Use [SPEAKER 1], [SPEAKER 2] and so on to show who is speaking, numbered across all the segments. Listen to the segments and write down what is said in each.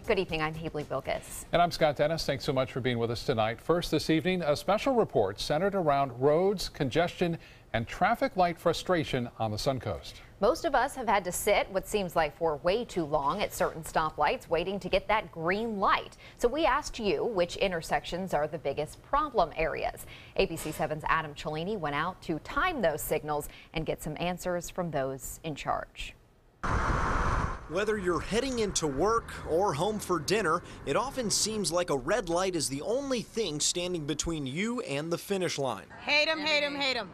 [SPEAKER 1] Good evening, I'm Haley Wilkes.
[SPEAKER 2] And I'm Scott Dennis. Thanks so much for being with us tonight. First this evening, a special report centered around roads, congestion, and traffic light frustration on the Suncoast.
[SPEAKER 1] Most of us have had to sit what seems like for way too long at certain stoplights waiting to get that green light. So we asked you which intersections are the biggest problem areas. ABC 7's Adam Cellini went out to time those signals and get some answers from those in charge.
[SPEAKER 3] Whether you're heading into work or home for dinner, it often seems like a red light is the only thing standing between you and the finish line.
[SPEAKER 4] Hate 'em, hate 'em, hate 'em.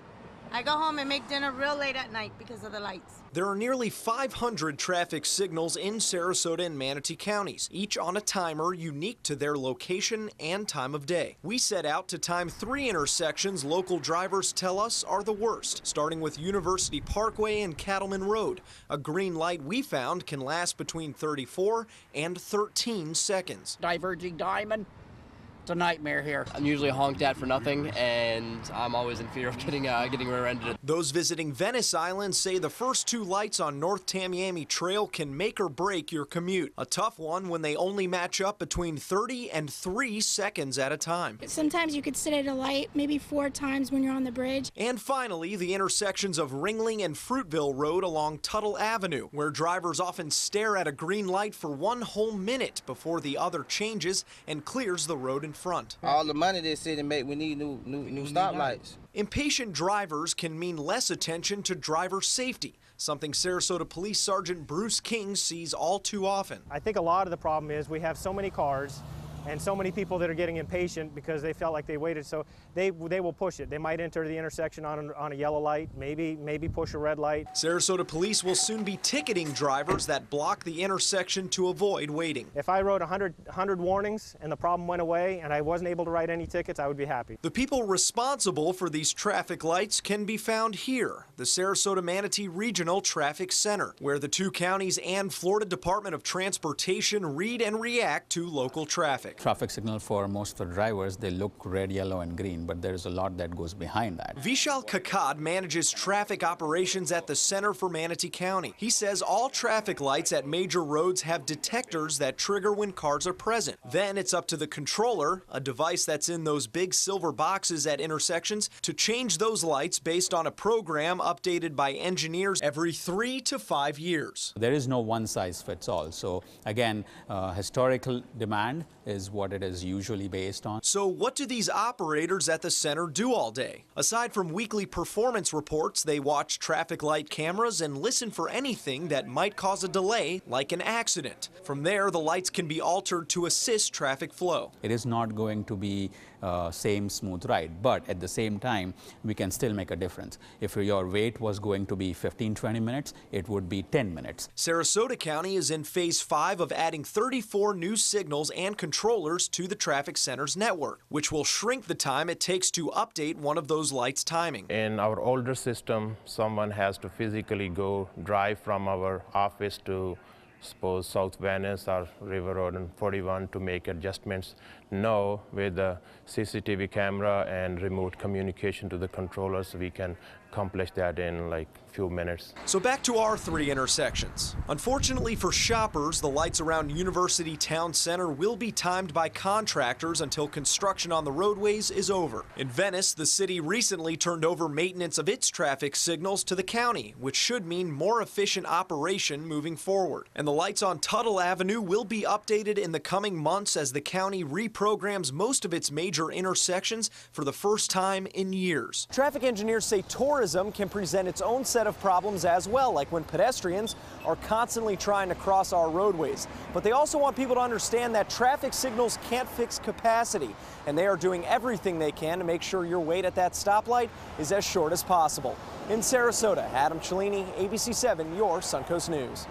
[SPEAKER 4] I go home and make dinner real late at night because of the lights.
[SPEAKER 3] There are nearly 500 traffic signals in Sarasota and Manatee counties, each on a timer unique to their location and time of day. We set out to time 3 intersections local drivers tell us are the worst, starting with University Parkway and Cattleman Road. A green light we found can last between 34 and 13 seconds.
[SPEAKER 5] Diverging diamond. It's a nightmare here.
[SPEAKER 6] I'm usually honked at for nothing, and I'm always in fear of getting rear-ended.
[SPEAKER 3] Those visiting Venice Island say the first 2 lights on North Tamiami Trail can make or break your commute. A tough one when they only match up between 30 and 3 seconds at a time.
[SPEAKER 7] Sometimes you could sit at a light maybe 4 times when you're on the bridge.
[SPEAKER 3] And finally, the intersections of Ringling and Fruitville Road along Tuttle Avenue, where drivers often stare at a green light for 1 whole minute before the other changes and clears the road in front.
[SPEAKER 8] All the money this city make, we need new stoplights.
[SPEAKER 3] Impatient drivers can mean less attention to driver safety, something Sarasota Police Sergeant Bruce King sees all too often.
[SPEAKER 9] I think a lot of the problem is we have so many cars and so many people that are getting impatient because they felt like they waited, so they will push it. They might enter the intersection on a yellow light, maybe push a red light.
[SPEAKER 3] Sarasota Police will soon be ticketing drivers that block the intersection to avoid waiting.
[SPEAKER 9] If I wrote 100 warnings and the problem went away and I wasn't able to write any tickets, I would be happy.
[SPEAKER 3] The people responsible for these traffic lights can be found here, the Sarasota Manatee Regional Traffic Center, where the 2 counties and Florida Department of Transportation read and react to local traffic.
[SPEAKER 10] Traffic signal for most of the drivers, they look red, yellow, and green, but there's a lot that goes behind that.
[SPEAKER 3] Vishal Kakad manages traffic operations at the Center for Manatee County. He says all traffic lights at major roads have detectors that trigger when cars are present. Then it's up to the controller, a device that's in those big silver boxes at intersections, to change those lights based on a program updated by engineers every 3 to 5 years.
[SPEAKER 10] There is no one size fits all. So again, historical demand is what it is usually based on.
[SPEAKER 3] So what do these operators at the center do all day? Aside from weekly performance reports, they watch traffic light cameras and listen for anything that might cause a delay, like an accident. From there, the lights can be altered to assist traffic flow.
[SPEAKER 10] It is not going to be same smooth ride, but at the same time, we can still make a difference. If your wait was going to be 15-20 minutes, it would be 10 minutes.
[SPEAKER 3] Sarasota County is in phase 5 of adding 34 new signals and controllers to the traffic center's network, which will shrink the time it takes to update one of those lights' timing.
[SPEAKER 11] In our older system, someone has to physically go drive from our office to suppose South Venice or River Road and 41 to make adjustments. Now, with the CCTV camera and remote communication to the controllers, we can accomplish that in like few minutes.
[SPEAKER 3] So back to our 3 intersections. Unfortunately for shoppers, the lights around University Town Center will be timed by contractors until construction on the roadways is over. In Venice, the city recently turned over maintenance of its traffic signals to the county, which should mean more efficient operation moving forward. And the lights on Tuttle Avenue will be updated in the coming months as the county reprograms most of its major intersections for the first time in years. Traffic engineers say tourism can present its own set of problems as well, like when pedestrians are constantly trying to cross our roadways. But they also want people to understand that traffic signals can't fix capacity, and they are doing everything they can to make sure your wait at that stoplight is as short as possible. In Sarasota, Adam Cellini, ABC 7, your Suncoast News.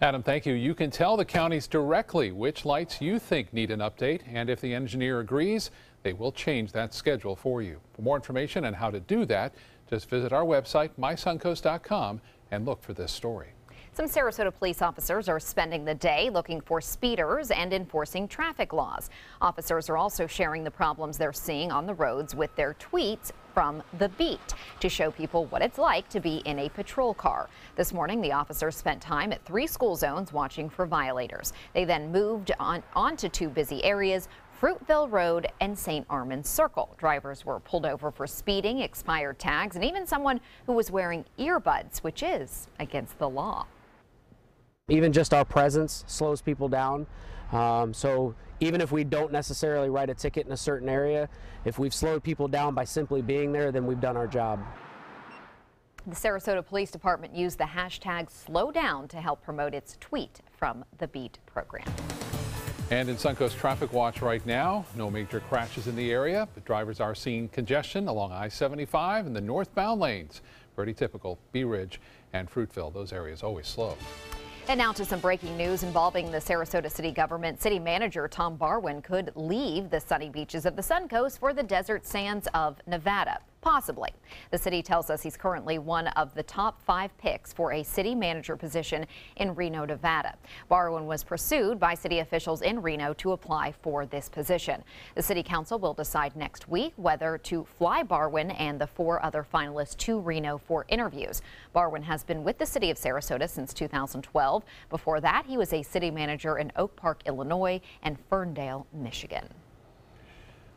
[SPEAKER 2] Adam, thank you. You can tell the counties directly which lights you think need an update, and if the engineer agrees, they will change that schedule for you. For more information on how to do that, just visit our website, mysuncoast.com, and look for this story.
[SPEAKER 1] Some Sarasota police officers are spending the day looking for speeders and enforcing traffic laws. Officers are also sharing the problems they're seeing on the roads with their tweets from The Beat to show people what it's like to be in a patrol car. This morning, the officers spent time at 3 school zones watching for violators. They then moved onto 2 busy areas, Fruitville Road and St. Armand's Circle. Drivers were pulled over for speeding, expired tags, and even someone who was wearing earbuds, which is against the law.
[SPEAKER 12] Even just our presence slows people down. So even if we don't necessarily write a ticket in a certain area, if we've slowed people down by simply being there, then we've done our job.
[SPEAKER 1] The Sarasota Police Department used the hashtag #SlowDown to help promote its Tweet from the Beat program.
[SPEAKER 2] And in Suncoast Traffic Watch right now, no major crashes in the area, but drivers are seeing congestion along I-75 in the northbound lanes. Pretty typical. Bee Ridge and Fruitville, those areas always slow.
[SPEAKER 1] And now to some breaking news involving the Sarasota City government. City Manager Tom Barwin could leave the sunny beaches of the Suncoast for the desert sands of Nevada. Possibly. The city tells us he's currently one of the top 5 picks for a city manager position in Reno, Nevada. Barwin was pursued by city officials in Reno to apply for this position. The city council will decide next week whether to fly Barwin and the 4 other finalists to Reno for interviews. Barwin has been with the city of Sarasota since 2012. Before that, he was a city manager in Oak Park, Illinois and Ferndale, Michigan.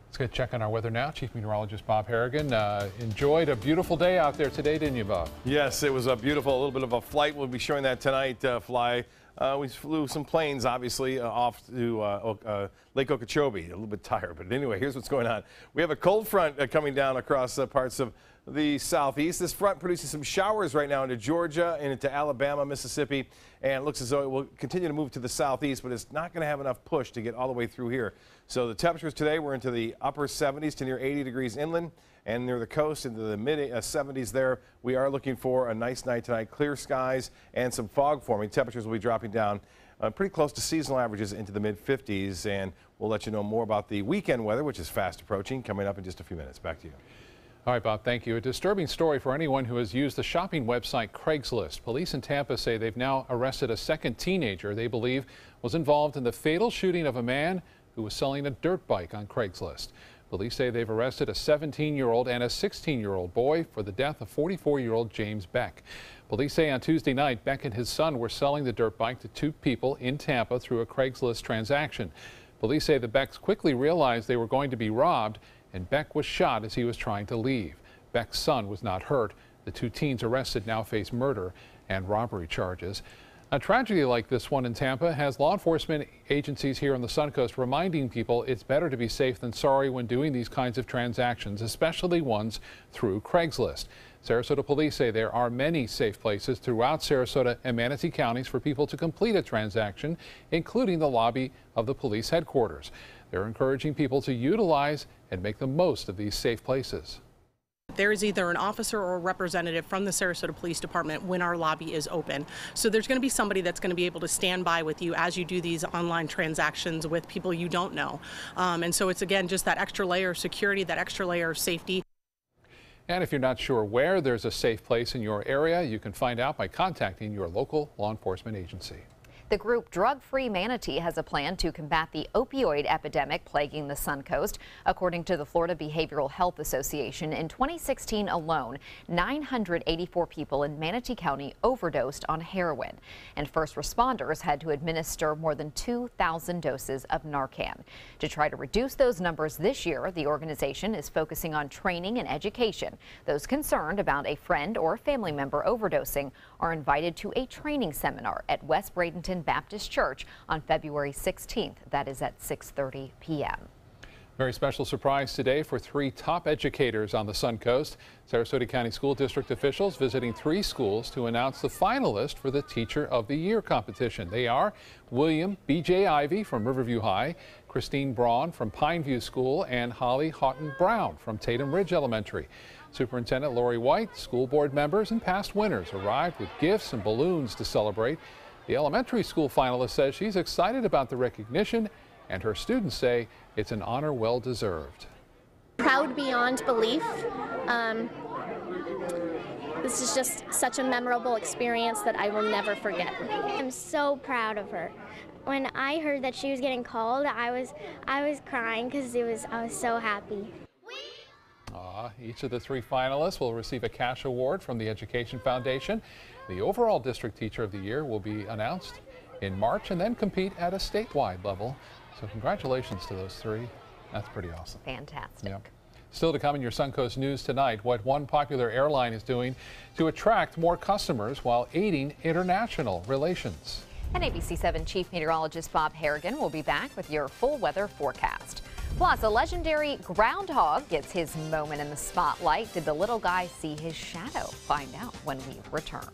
[SPEAKER 2] Let's get a check on our weather now. Chief Meteorologist Bob Harrigan enjoyed a beautiful day out there today, didn't you, Bob?
[SPEAKER 13] Yes, it was a beautiful, a little bit of a flight. We'll be showing that tonight. We flew some planes, obviously, off to Lake Okeechobee. A little bit tired, but anyway, here's what's going on. We have a cold front coming down across parts of the southeast. This front producing some showers right now into Georgia and into Alabama, Mississippi, and it looks as though it will continue to move to the southeast, but it's not going to have enough push to get all the way through here. So the temperatures today were into the upper 70s to near 80 degrees inland, and near the coast into the mid 70s there. We are looking for a nice night tonight, clear skies and some fog forming. Temperatures will be dropping down pretty close to seasonal averages into the mid 50s, and we'll let you know more about the weekend weather, which is fast approaching, coming up in just a few minutes. Back to you.
[SPEAKER 2] All right, Bob, thank you. A disturbing story for anyone who has used the shopping website Craigslist. Police in Tampa say they've now arrested a second teenager they believe was involved in the fatal shooting of a man who was selling a dirt bike on Craigslist. Police say they've arrested a 17-year-old and a 16-year-old boy for the death of 44-year-old James Beck. Police say on Tuesday night, Beck and his son were selling the dirt bike to 2 people in Tampa through a Craigslist transaction. Police say the Becks quickly realized they were going to be robbed, and Beck was shot as he was trying to leave. Beck's son was not hurt. The 2 teens arrested now face murder and robbery charges. A tragedy like this one in Tampa has law enforcement agencies here on the Suncoast reminding people it's better to be safe than sorry when doing these kinds of transactions, especially ones through Craigslist. Sarasota police say there are many safe places throughout Sarasota and Manatee counties for people to complete a transaction, including the lobby of the police headquarters. They're encouraging people to utilize and make the most of these safe places.
[SPEAKER 14] There is either an officer or a representative from the Sarasota Police Department when our lobby is open. So there's going to be somebody that's going to be able to stand by with you as you do these online transactions with people you don't know. And so it's, again, just that extra layer of security, that extra layer of safety.
[SPEAKER 2] And if you're not sure where there's a safe place in your area, you can find out by contacting your local law enforcement agency.
[SPEAKER 1] The group Drug Free Manatee has a plan to combat the opioid epidemic plaguing the Suncoast. According to the Florida Behavioral Health Association, in 2016 alone, 984 people in Manatee County overdosed on heroin, and first responders had to administer more than 2,000 doses of Narcan. To try to reduce those numbers this year, the organization is focusing on training and education. Those concerned about a friend or family member overdosing are invited to a training seminar at West Bradenton Baptist Church on February 16th. That is at 6:30 p.m.
[SPEAKER 2] Very special surprise today for 3 top educators on the Suncoast. Sarasota County School District officials visiting 3 schools to announce the finalist for the Teacher of the Year competition. They are William B.J. Ivy from Riverview High, Christine Braun from Pineview School, and Holly Houghton Brown from Tatum Ridge Elementary. Superintendent Lori White, school board members, and past winners arrived with gifts and balloons to celebrate. The elementary school finalist says she's excited about the recognition, and her students say it's an honor well deserved.
[SPEAKER 15] Proud beyond belief. This is just such a memorable experience that I will never forget.
[SPEAKER 16] I'm so proud of her. When I heard that she was getting called, I was crying because I was so happy.
[SPEAKER 2] Each of the 3 finalists will receive a cash award from the Education Foundation. The overall District Teacher of the Year will be announced in March and then compete at a statewide level. So congratulations to those 3. That's pretty awesome.
[SPEAKER 1] Fantastic.
[SPEAKER 2] Yep. Still to come in your Suncoast News tonight, what one popular airline is doing to attract more customers while aiding international relations.
[SPEAKER 1] And ABC 7 Chief Meteorologist Bob Harrigan will be back with your full weather forecast. Plus, a legendary groundhog gets his moment in the spotlight. Did the little guy see his shadow? Find out when we return.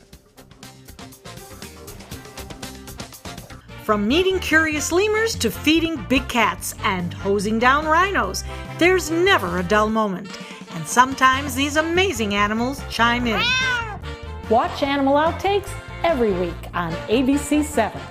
[SPEAKER 17] From meeting curious lemurs to feeding big cats and hosing down rhinos, there's never a dull moment. And sometimes these amazing animals chime in.
[SPEAKER 18] Watch Animal Outtakes every week on ABC 7.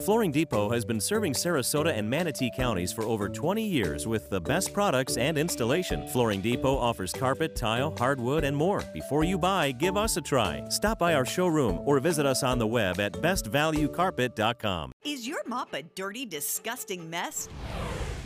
[SPEAKER 19] Flooring Depot has been serving Sarasota and Manatee counties for over 20 years with the best products and installation. Flooring Depot offers carpet, tile, hardwood, and more. Before you buy, give us a try. Stop by our showroom or visit us on the web at bestvaluecarpet.com.
[SPEAKER 20] Is your mop a dirty, disgusting mess?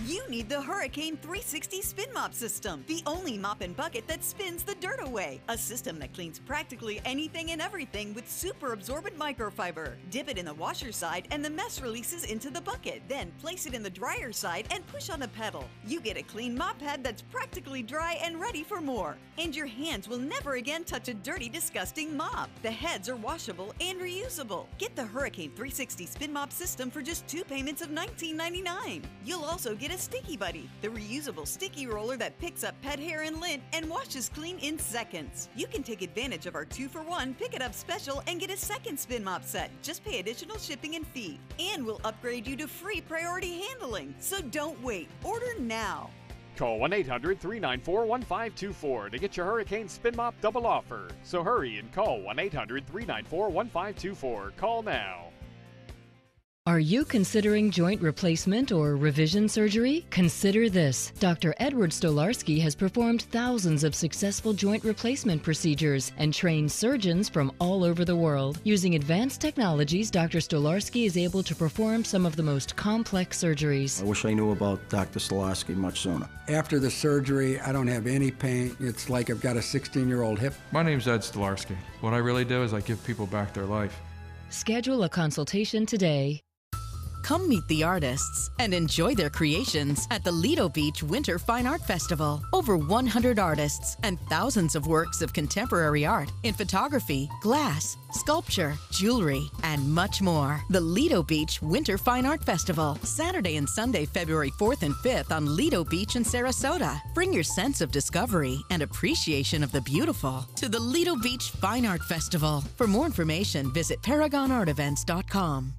[SPEAKER 20] You need the Hurricane 360 Spin Mop System, the only mop and bucket that spins the dirt away. A system that cleans practically anything and everything with super absorbent microfiber. Dip it in the washer side and the mess releases into the bucket. Then place it in the dryer side and push on the pedal. You get a clean mop pad that's practically dry and ready for more. And your hands will never again touch a dirty, disgusting mop. The heads are washable and reusable. Get the Hurricane 360 Spin Mop System for just 2 payments of $19.99. You'll also get a Sticky Buddy, the reusable sticky roller that picks up pet hair and lint and washes clean in seconds. You can take advantage of our 2-for-1 Pick It Up special and get a second spin mop set. Just pay additional shipping and fee. And we'll upgrade you to free priority handling. So don't wait. Order now.
[SPEAKER 21] Call 1-800-394-1524 to get your Hurricane Spin Mop double offer. So hurry and call 1-800-394-1524. Call now.
[SPEAKER 22] Are you considering joint replacement or revision surgery? Consider this. Dr. Edward Stolarski has performed thousands of successful joint replacement procedures and trained surgeons from all over the world. Using advanced technologies, Dr. Stolarski is able to perform some of the most complex surgeries.
[SPEAKER 23] I wish I knew about Dr. Stolarski much sooner.
[SPEAKER 24] After the surgery, I don't have any pain. It's like I've got a 16-year-old hip.
[SPEAKER 25] My name's Ed Stolarski. What I really do is I give people back their life.
[SPEAKER 22] Schedule a consultation today.
[SPEAKER 26] Come meet the artists and enjoy their creations at the Lido Beach Winter Fine Art Festival. Over 100 artists and thousands of works of contemporary art in photography, glass, sculpture, jewelry, and much more. The Lido Beach Winter Fine Art Festival, Saturday and Sunday, February 4th and 5th on Lido Beach in Sarasota. Bring your sense of discovery and appreciation of the beautiful to the Lido Beach Fine Art Festival. For more information, visit ParagonArtEvents.com.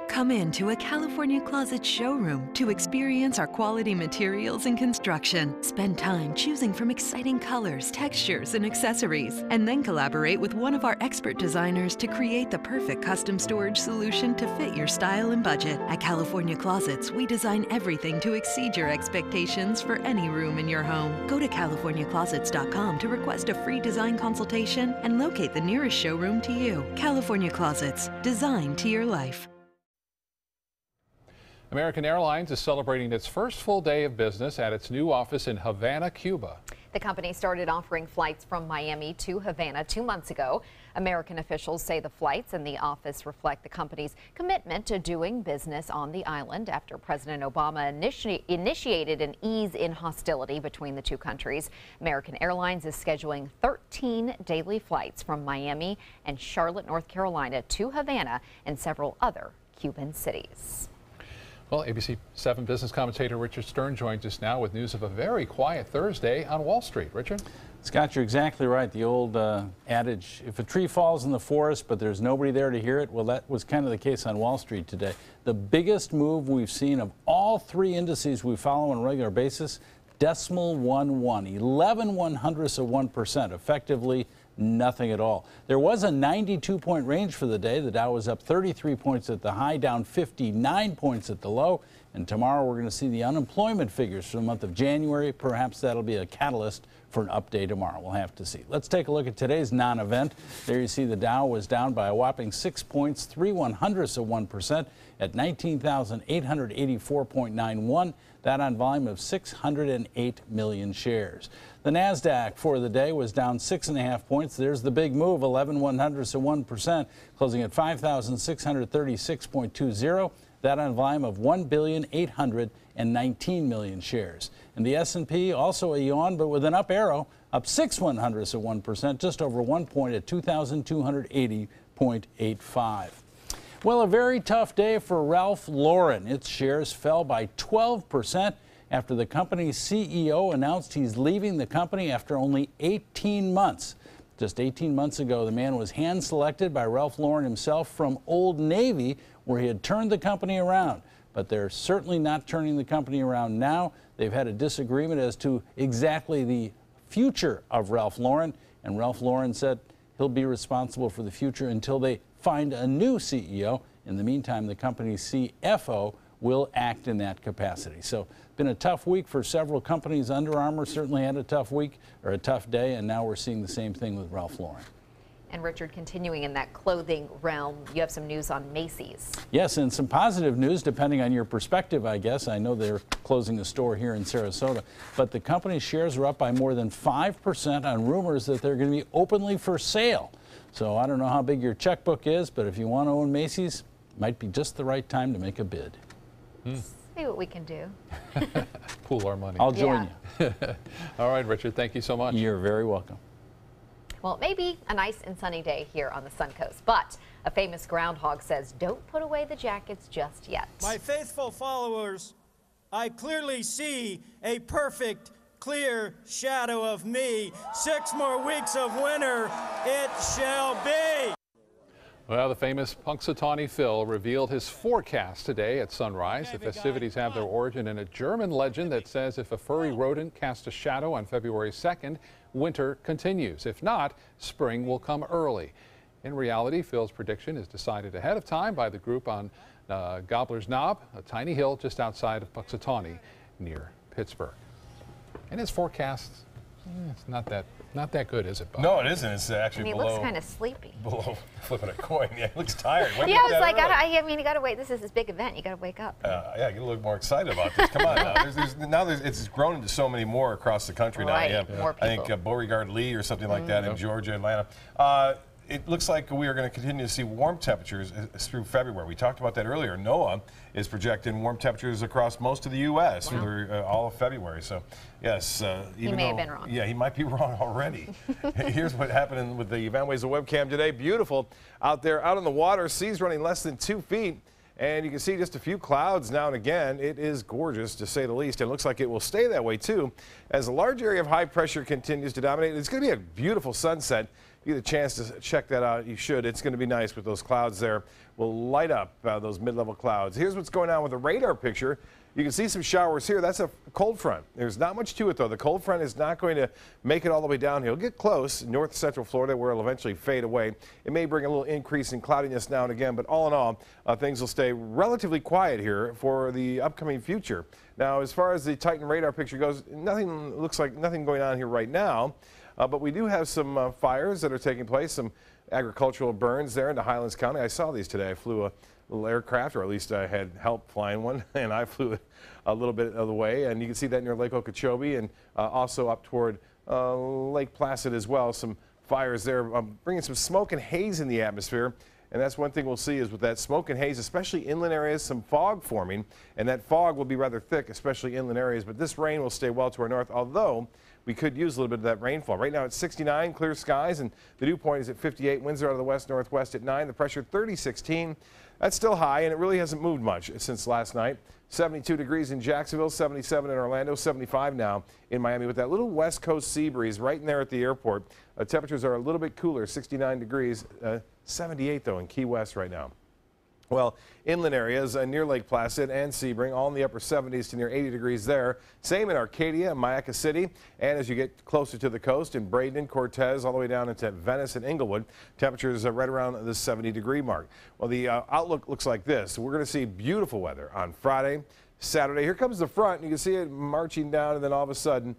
[SPEAKER 27] Come into a California Closet showroom to experience our quality materials and construction. Spend time choosing from exciting colors, textures, and accessories, and then collaborate with one of our expert designers to create the perfect custom storage solution to fit your style and budget. At California Closets, we design everything to exceed your expectations for any room in your home. Go to CaliforniaClosets.com to request a free design consultation and locate the nearest showroom to you. California Closets, designed to your life.
[SPEAKER 2] American Airlines is celebrating its first full day of business at its new office in Havana, Cuba.
[SPEAKER 1] The company started offering flights from Miami to Havana 2 months ago. American officials say the flights and the office reflect the company's commitment to doing business on the island after President Obama initiated an ease in hostility between the two countries. American Airlines is scheduling 13 daily flights from Miami and Charlotte, North Carolina to Havana and several other Cuban cities.
[SPEAKER 2] Well, ABC 7 business commentator Richard Stern joins us now with news of a very quiet Thursday on Wall Street. Richard?
[SPEAKER 28] Scott, you're exactly right. The old adage, if a tree falls in the forest but there's nobody there to hear it, well, that was kind of the case on Wall Street today. The biggest move we've seen of all 3 indices we follow on a regular basis, 0.11, 11/100%, effectively nothing at all. There was a 92-point range for the day. The Dow was up 33 points at the high, down 59 points at the low. And tomorrow we're going to see the unemployment figures for the month of January. Perhaps that'll be a catalyst for an update tomorrow. We'll have to see. Let's take a look at today's non-event. There you see the Dow was down by a whopping 6 points, 0.03% at 19,884.91. That on volume of 608 million shares. The NASDAQ for the day was down 6.5 points. There's the big move, 11/100%, closing at 5,636.20. That on volume of 1,819 million shares. And the S&P also a yawn, but with an up arrow, up 6/100%, just over 1 point at 2,280.85. Well, a very tough day for Ralph Lauren. Its shares fell by 12% after the company's CEO announced he's leaving the company after only 18 months. Just 18 months ago, the man was hand-selected by Ralph Lauren himself from Old Navy, where he had turned the company around. But they're certainly not turning the company around now. They've had a disagreement as to exactly the future of Ralph Lauren, and Ralph Lauren said he'll be responsible for the future until they find a new CEO. In the meantime, the company's CFO will act in that capacity. So been a tough week for several companies. Under Armour certainly had a tough week, or a tough day, and now we're seeing the same thing with Ralph Lauren.
[SPEAKER 1] And Richard, continuing in that clothing realm, you have some news on Macy's.
[SPEAKER 28] Yes, and some positive news, depending on your perspective, I guess. I know they're closing a store here in Sarasota, but the company's shares are up by more than 5% on rumors that they're going to be openly for sale. So I don't know how big your checkbook is, but if you want to own Macy's, it might be just the right time to make a bid.
[SPEAKER 1] See what we can do.
[SPEAKER 2] Pool our money.
[SPEAKER 28] I'll join you.
[SPEAKER 2] All right, Richard, thank you so much.
[SPEAKER 28] You're very welcome.
[SPEAKER 1] Well, it may be a nice and sunny day here on the Suncoast, but a famous groundhog says don't put away the jackets just yet.
[SPEAKER 4] My faithful followers, I clearly see a perfect, clear shadow of me. 6 more weeks of winter, it shall be.
[SPEAKER 2] Well, the famous Punxsutawney Phil revealed his forecast today at sunrise. The festivities have their origin in a German legend that says if a furry rodent casts a shadow on February 2nd, winter continues. If not, spring will come early. In reality, Phil's prediction is decided ahead of time by the group on Gobbler's Knob, a tiny hill just outside of Punxsutawney near Pittsburgh. And his forecast, it's not that good, is it, Bob?
[SPEAKER 13] No, it isn't. It's actually
[SPEAKER 1] below. He looks kind of sleepy.
[SPEAKER 13] Below flipping a coin. Yeah, he looks tired.
[SPEAKER 1] Yeah, I was like, I mean, you got to wait. This is this big event. You got to wake up.
[SPEAKER 13] Yeah, get a little more excited about this. Come on now. It's grown into so many more across the country now.
[SPEAKER 1] Right,
[SPEAKER 13] Yeah.
[SPEAKER 1] more people.
[SPEAKER 13] I think Beauregard Lee or something like that in Georgia, Atlanta. It looks like we are going to continue to see warm temperatures through February. We talked about that earlier. NOAA is projecting warm temperatures across most of the U.S. through all of February. So, yes,
[SPEAKER 1] he may have been wrong.
[SPEAKER 13] Yeah, he might be wrong already. Here's what happened with the Van Wezel webcam today. Beautiful out there, out on the water. Seas running less than 2 feet. And you can see just a few clouds now and again. It is gorgeous, to say the least. It looks like it will stay that way, too, as a large area of high pressure continues to dominate. It's going to be a beautiful sunset. If you get a chance to check that out, you should. It's going to be nice with those clouds there. We'll light up those mid-level clouds. Here's what's going on with the radar picture. You can see some showers here. That's a cold front. There's not much to it, though. The cold front is not going to make it all the way down here. It'll get close, north central Florida, where it'll eventually fade away. It may bring a little increase in cloudiness now and again, but all in all, things will stay relatively quiet here for the upcoming future. Now, as far as the Titan radar picture goes, looks like nothing going on here right now, but we do have some fires that are taking place, some agricultural burns there in the Highlands County. I saw these today. I flew a little aircraft, or at least I had help flying one, and I flew it a little bit of the way. And you can see that near Lake Okeechobee and also up toward Lake Placid as well. Some fires there, bringing some smoke and haze in the atmosphere. And that's one thing we'll see is with that smoke and haze, especially inland areas, some fog forming. And that fog will be rather thick, especially inland areas. But this rain will stay well to our north, although we could use a little bit of that rainfall. Right now it's 69, clear skies, and the dew point is at 58. Winds are out of the west-northwest at 9. The pressure 30-16. That's still high, and it really hasn't moved much since last night. 72 degrees in Jacksonville, 77 in Orlando, 75 now in Miami with that little west coast sea breeze right in there at the airport. Temperatures are a little bit cooler, 69 degrees, 78 though in Key West right now. Well, inland areas near Lake Placid and Sebring, all in the upper 70s to near 80 degrees there. Same in Arcadia and Mayaca City. And as you get closer to the coast in Bradenton, Cortez, all the way down into Venice and Inglewood, temperatures are right around the 70-degree mark. Well, the outlook looks like this. We're going to see beautiful weather on Friday, Saturday. Here comes the front. You can see it marching down, and then all of a sudden,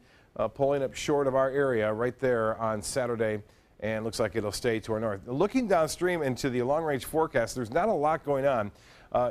[SPEAKER 13] pulling up short of our area right there on Saturday, and looks like it'll stay to our north. Looking downstream into the long-range forecast, there's not a lot going on.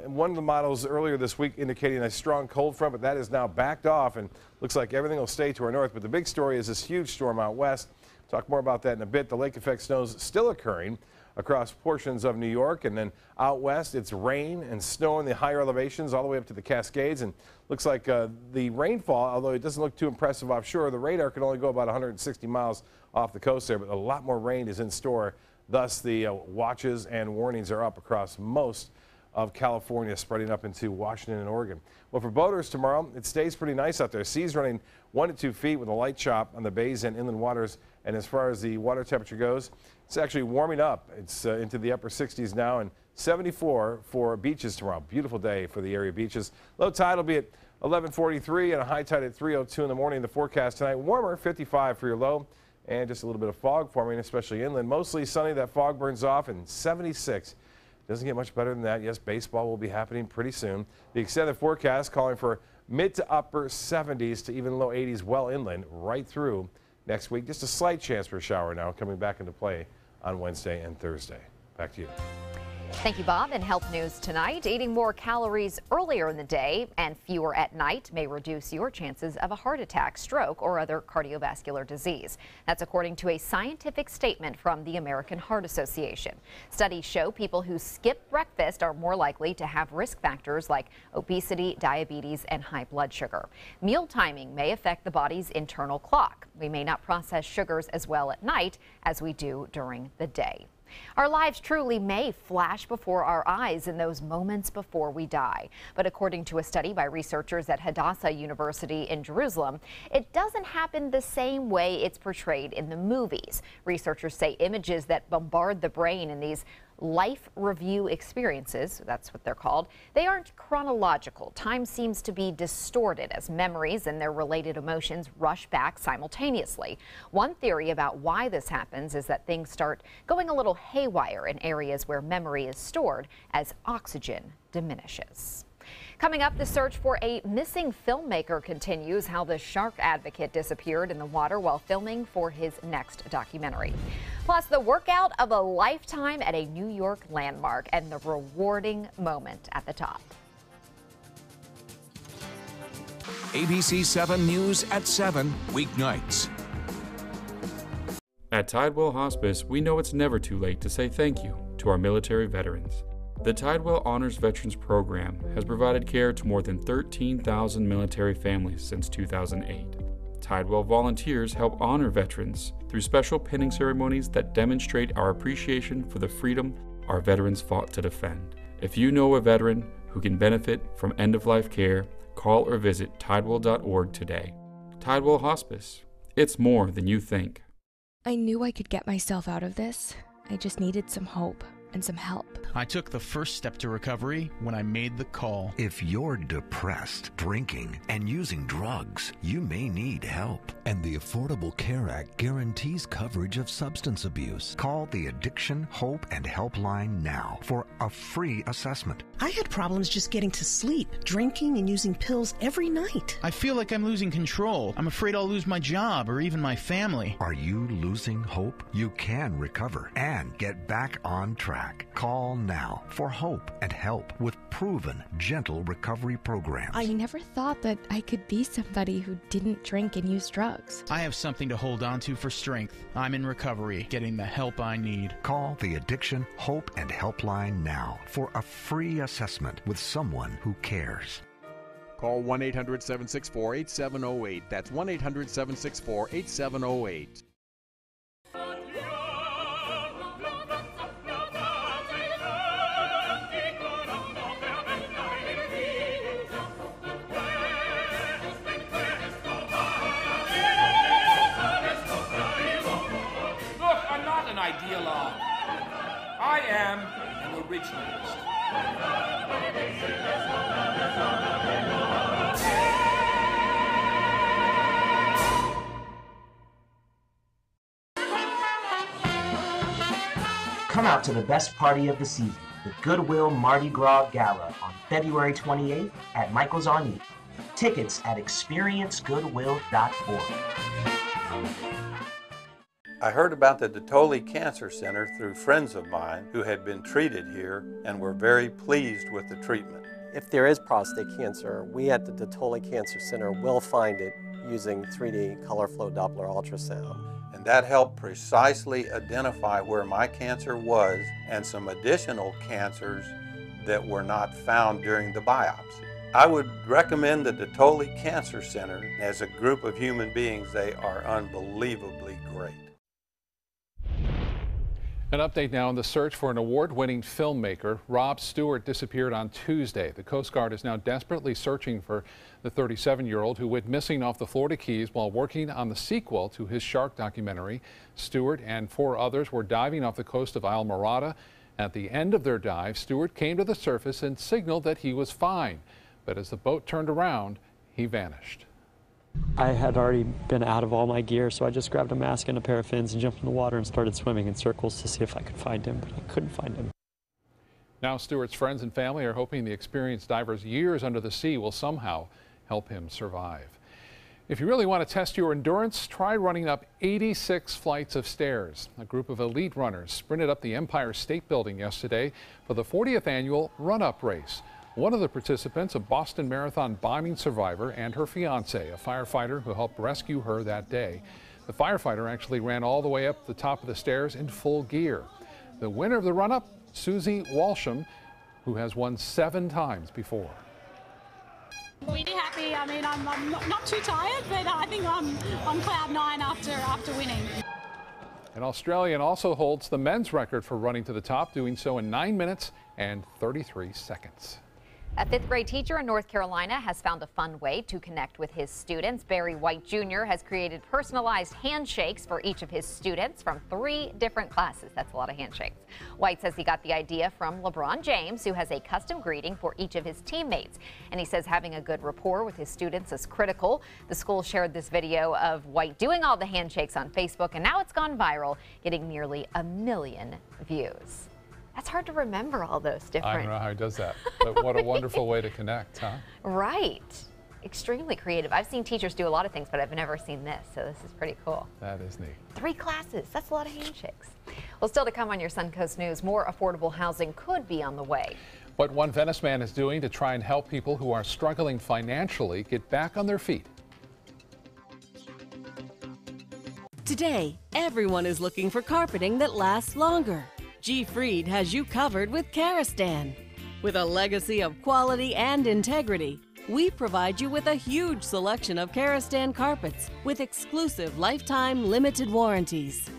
[SPEAKER 13] One of the models earlier this week indicating a strong cold front, but that is now backed off, and looks like everything will stay to our north. But the big story is this huge storm out west. Talk more about that in a bit. The lake effect snow is still occurring across portions of New York, and then out west it's rain and snow in the higher elevations all the way up to the Cascades, and looks like the rainfall, although it doesn't look too impressive offshore, the radar can only go about 160 miles off the coast there, but a lot more rain is in store. Thus the watches and warnings are up across most of California, spreading up into Washington and Oregon. Well, for boaters tomorrow, it stays pretty nice out there. Seas running 1 to 2 feet with a light chop on the bays and inland waters. And as far as the water temperature goes, it's actually warming up. It's into the upper 60s now, and 74 for beaches tomorrow. Beautiful day for the area beaches. Low tide will be at 11:43 and a high tide at 3:02 in the morning. The forecast tonight, warmer, 55 for your low, and just a little bit of fog forming, especially inland. Mostly sunny. That fog burns off, and 76. Doesn't get much better than that. Yes, baseball will be happening pretty soon. The extended forecast calling for mid to upper 70s to even low 80s well inland right through next week. Just a slight chance for a shower now coming back into play on Wednesday and Thursday. Back to you.
[SPEAKER 1] Thank you, Bob. In health news tonight, eating more calories earlier in the day and fewer at night may reduce your chances of a heart attack, stroke, or other cardiovascular disease. That's according to a scientific statement from the American Heart Association. Studies show people who skip breakfast are more likely to have risk factors like obesity, diabetes, and high blood sugar. Meal timing may affect the body's internal clock. We may not process sugars as well at night as we do during the day. Our lives truly may flash before our eyes in those moments before we die. But according to a study by researchers at Hadassah University in Jerusalem, it doesn't happen the same way it's portrayed in the movies. Researchers say images that bombard the brain in these life review experiences, that's what they're called, they aren't chronological. Time seems to be distorted as memories and their related emotions rush back simultaneously. One theory about why this happens is that things start going a little haywire in areas where memory is stored as oxygen diminishes. Coming up, the search for a missing filmmaker continues. How the shark advocate disappeared in the water while filming for his next documentary. Plus, the workout of a lifetime at a New York landmark and the rewarding moment at the top.
[SPEAKER 3] ABC 7 News at 7 weeknights.
[SPEAKER 5] At Tidewell Hospice, we know it's never too late to say thank you to our military veterans. The Tidewell Honors Veterans Program has provided care to more than 13,000 military families since 2008. Tidewell volunteers help honor veterans through special pinning ceremonies that demonstrate our appreciation for the freedom our veterans fought to defend. If you know a veteran who can benefit from end-of-life care, call or visit tidewell.org today. Tidewell Hospice. It's more than you think.
[SPEAKER 6] I knew I could get myself out of this. I just needed some hope and some help.
[SPEAKER 7] I took the first step to recovery when I made the call.
[SPEAKER 8] If you're depressed, drinking, and using drugs, you may need help. And the Affordable Care Act guarantees coverage of substance abuse. Call the Addiction, Hope, and Helpline now for a free assessment.
[SPEAKER 9] I had problems just getting to sleep, drinking and using pills every night.
[SPEAKER 7] I feel like I'm losing control. I'm afraid I'll lose my job or even my family.
[SPEAKER 8] Are you losing hope? You can recover and get back on track. Call now for hope and help with proven, gentle recovery programs.
[SPEAKER 6] I never thought that I could be somebody who didn't drink and use drugs.
[SPEAKER 7] I have something to hold on to for strength. I'm in recovery, getting the help I need.
[SPEAKER 8] Call the Addiction, Hope, and Helpline now for a free assessment with someone who cares.
[SPEAKER 21] Call 1-800-764-8708. That's 1-800-764-8708.
[SPEAKER 10] Ideologue. I am an originalist.
[SPEAKER 11] Come out to the best party of the season, the Goodwill Mardi Gras Gala on February 28th at Michael's on E. Tickets at experiencegoodwill.org.
[SPEAKER 12] I heard about the Dotoli Cancer Center through friends of mine who had been treated here and were very pleased with the treatment.
[SPEAKER 14] If there is prostate cancer, we at the Dotoli Cancer Center will find it using 3D color flow Doppler ultrasound.
[SPEAKER 12] And that helped precisely identify where my cancer was and some additional cancers that were not found during the biopsy. I would recommend the Dotoli Cancer Center. As a group of human beings, they are unbelievably great.
[SPEAKER 2] An update now on the search for an award-winning filmmaker. Rob Stewart disappeared on Tuesday. The Coast Guard is now desperately searching for the 37-year-old who went missing off the Florida Keys while working on the sequel to his shark documentary. Stewart and 4 others were diving off the coast of Islamorada. At the end of their dive, Stewart came to the surface and signaled that he was fine. But as the boat turned around, he vanished.
[SPEAKER 15] I had already been out of all my gear, so I just grabbed a mask and a pair of fins and jumped in the water and started swimming in circles to see if I could find him, but I couldn't find him.
[SPEAKER 2] Now Stewart's friends and family are hoping the experienced diver's years under the sea will somehow help him survive. If you really want to test your endurance, try running up 86 flights of stairs. A group of elite runners sprinted up the Empire State Building yesterday for the 40th annual run-up race. One of the participants, a Boston Marathon bombing survivor, and her fiance, a firefighter who helped rescue her that day. The firefighter actually ran all the way up the top of the stairs in full gear. The winner of the run-up, Susie Walsham, who has won 7 times before.
[SPEAKER 16] Really happy. I mean, I'm not too tired, but I think I'm on cloud 9 after winning.
[SPEAKER 2] An Australian also holds the men's record for running to the top, doing so in 9 minutes and 33 seconds.
[SPEAKER 1] A 5th grade teacher in North Carolina has found a fun way to connect with his students. Barry White Jr. has created personalized handshakes for each of his students from 3 different classes. That's a lot of handshakes. White says he got the idea from LeBron James, who has a custom greeting for each of his teammates. And he says having a good rapport with his students is critical. The school shared this video of White doing all the handshakes on Facebook, and now it's gone viral, getting nearly 1 million views. That's hard to remember all those different.
[SPEAKER 2] I don't know how he does that, but what a wonderful way to connect, huh?
[SPEAKER 1] Right. Extremely creative. I've seen teachers do a lot of things, but I've never seen this, so this is pretty cool.
[SPEAKER 2] That is neat.
[SPEAKER 1] 3 classes. That's a lot of handshakes. Well, still to come on your Suncoast News, more affordable housing could be on the way.
[SPEAKER 2] What one Venice man is doing to try and help people who are struggling financially get back on their feet.
[SPEAKER 17] Today, everyone is looking for carpeting that lasts longer. G. Fried has you covered with Karastan. With a legacy of quality and integrity, we provide you with a huge selection of Karastan carpets with exclusive lifetime limited warranties.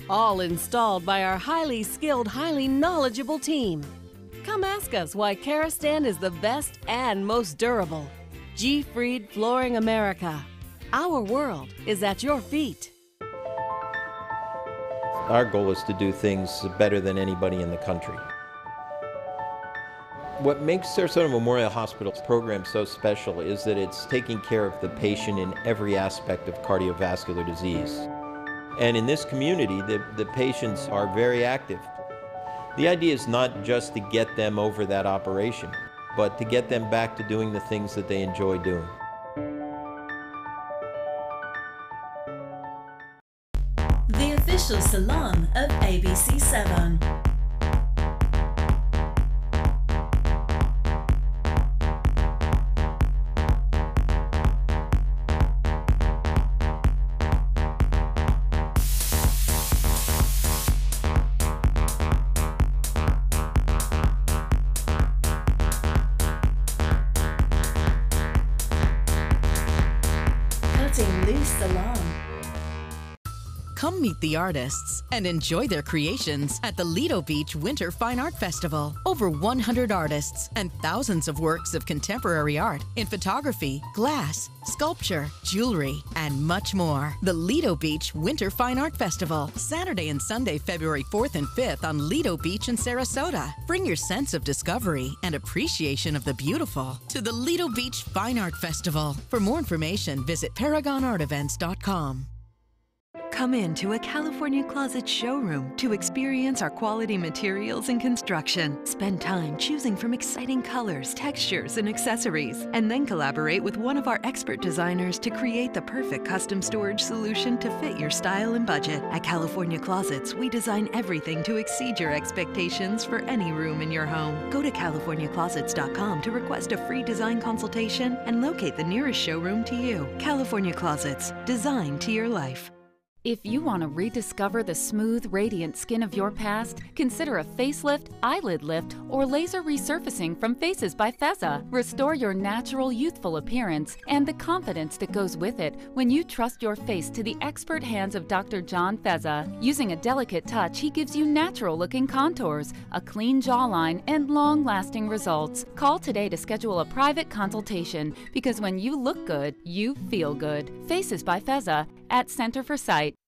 [SPEAKER 17] All installed by our highly skilled, highly knowledgeable team. Come ask us why Karastan is the best and most durable. G. Fried Flooring America. Our world is at your feet.
[SPEAKER 18] Our goal is to do things better than anybody in the country. What makes Sarasota Memorial Hospital's program so special is that it's taking care of the patient in every aspect of cardiovascular disease. And in this community, the patients are very active. The idea is not just to get them over that operation, but to get them back to doing the things that they enjoy doing.
[SPEAKER 19] The official salon of ABC7.
[SPEAKER 18] Cutting Loose Salon.
[SPEAKER 26] Come meet the artists and enjoy their creations at the Lido Beach Winter Fine Art Festival. Over 100 artists and thousands of works of contemporary art in photography, glass, sculpture, jewelry, and much more. The Lido Beach Winter Fine Art Festival, Saturday and Sunday, February 4th and 5th on Lido Beach in Sarasota. Bring your sense of discovery and appreciation of the beautiful to the Lido Beach Fine Art Festival. For more information, visit ParagonArtEvents.com.
[SPEAKER 4] Come into a California Closets showroom to experience our quality materials and construction. Spend time choosing from exciting colors, textures, and accessories, and then collaborate with one of our expert designers to create the perfect custom storage solution to fit your style and budget. At California Closets, we design everything to exceed your expectations for any room in your home. Go to CaliforniaClosets.com to request a free design consultation and locate the nearest showroom to you. California Closets, designed to your life.
[SPEAKER 20] If you want to rediscover the smooth, radiant skin of your past, consider a facelift, eyelid lift, or laser resurfacing from Faces by Feza. Restore your natural, youthful appearance and the confidence that goes with it when you trust your face to the expert hands of Dr. John Feza. Using a delicate touch, he gives you natural-looking contours, a clean jawline, and long-lasting results. Call today to schedule a private consultation, because when you look good, you feel good. Faces by Feza at Center for Sight.